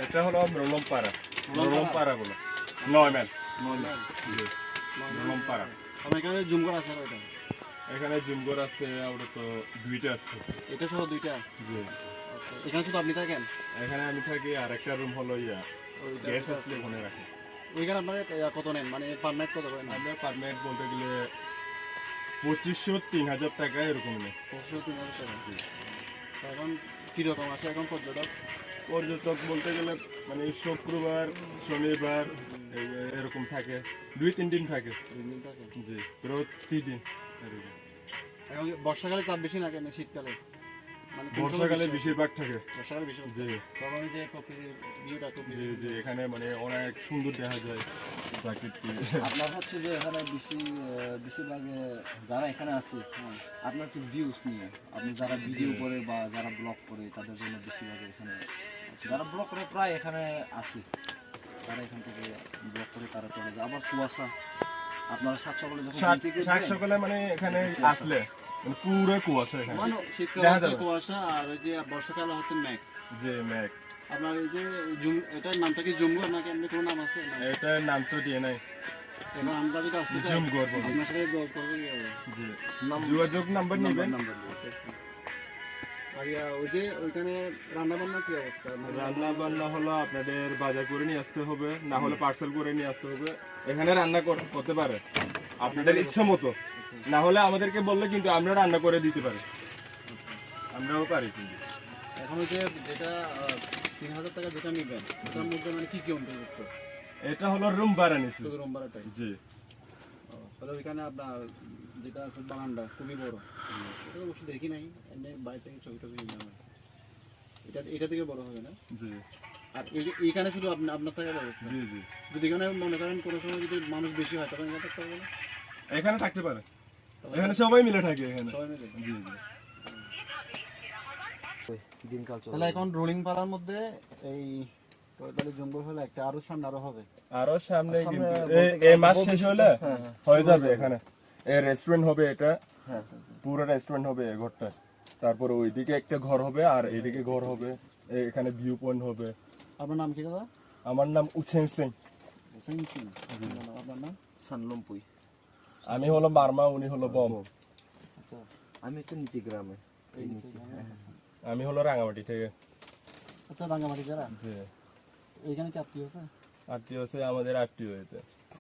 এটা হলো রলমপাড়া বলে 9 মাইল। রলমপাড়া। আমার এখানে জুমঘর আছে কয়টা? এখানে জুমঘর আছে ওটা তো 2টা আছে। এটা সহ 2টা? জি। আচ্ছা, এখানে শুধু আপনি থাকেন? এখানে আমি থাকি, আর একটা রুম হলো গ্যাস আসলে ওখানে রাখি। ওইখানে আপনারা কত নেন, মানে পার নাইট কত করেন? আমরা পার নাইট বলতে গেলে 2500-3000 টাকা এরকম নেই। 2500-3000 টাকা। এখন কিরকম আছে এখন পর্যটক বলতে গেলে মানে শুক্রবার শনিবার এরকম থাকে, 2-3 দিন থাকে। 2 দিন থাকে? জি, প্রতিদিন এরকম। এখন বর্ষাকালে চাপ বেশি না কেন শীতকালে? মানে বর্ষাকালে বেশিরভাগ থাকে। বর্ষাকালে বেশি। জি। তখন যে প্রকৃতির ভিউটা খুব জি জি, এখানে মানে অনেক সুন্দর দেখা যায় প্রাকৃতিক। আপনার হচ্ছে যে এখানে বেশিরভাগ যারা এখানে আসছে আপনার হচ্ছে ভিউজ নিয়ে, আপনি যারা ভিডিও করে বা যারা ব্লগ করে তাদের জন্য বেশিরভাগ এখানে যারা ব্লগ করে প্রায় এখানে আসে, তারা এখান থেকে ব্লগ করে তারা চলে যায়। আবার কুয়াশা, আপনারা সাত সকালে যখন শাক সকালে মানে এখানে আসলে মানে পুরো কুয়াশা এখানে। মানে শীতকালে হচ্ছে কুয়াশা, আর ওই যে বর্ষাকালে হচ্ছে মেঘ। যে মেঘ। আপনার এই যে এটার নামটা কি জুমঘর নাকি এমনি কোনো নাম আছে? এটার নাম তো দিয়ে নাই। এখন আমরা যদি আসতে চাই জুমঘর বলে। আপনার সাথে যোগাযোগ করবো। জি, যোগাযোগ নাম্বার নেবেন। আর ওই যে ওইখানে রান্না বান্না কি অবস্থা? রান্না বান্না হলো আপনাদের বাজার করে নিয়ে আসতে হবে, না হলে পার্সেল করে নিয়ে আসতে হবে। এখানে রান্না করতে পারে আপনাদের ইচ্ছা মতো, না হলে আমাদেরকে বললে কিন্তু আমরা রান্না করে দিতে পারি, আমরাও পারি কিন্তু। এখন ওই যে যেটা 3000 টাকা যেটা নেবেন ওটার মধ্যে মানে কি কি অন্তর্ভুক্ত? এটা হলো রুম ভাড়া নিচ্ছি। শুধু রুম ভাড়াটাই? জি। তাহলে ওইখানে আপনার যেটা আছে বারান্দা খুবই বড়, এটা অবশ্য দেখি নাই, এমনি বাইরে থেকে ছবি টবি নিলাম। এটা থেকে বড় হবে না? জি। আর এইখানে শুধু আপনার থাকার ব্যবস্থা? জি জি। যদি এখানে মনে করেন কোনো সময় যদি মানুষ বেশি হয় তখন এখানে থাকতে হবে না? এখানে থাকতে পারে, এখানে সবাই মিলে থাকে এখানে। সবাই মিলে? জি জি। দিনকাল চলে। তাহলে এখন রোলিং পাড়ার মধ্যে এই তাহলে জঙ্গল হলে একটা, আরো সামনে আরো হবে? আরো সামনে কিন্তু এই মাস শেষ হলে হয়ে যাবে এখানে। এই রেস্টুরেন্ট হবে, এটা পুরো রেস্টুরেন্ট হবে এই ঘরটা। তারপর ওইদিকে একটা ঘর হবে, আর এইদিকে ঘর হবে, এখানে ভিউ পয়েন্ট হবে। আপনার নাম কি দাদা? আমার নাম উছেন সিং। আপনার নাম? সানলমপুই। আমি হলো মারমা, উনি হলো বম। আচ্ছা, আমি তো নিচে গ্রামে। আমি হলো রাঙামাটি থেকে। আচ্ছা, রাঙ্গামাটি যারা? জি। এইখানে কি আত্মীয় আছে? আত্মীয় আছে, আমাদের আত্মীয় হয়েছে।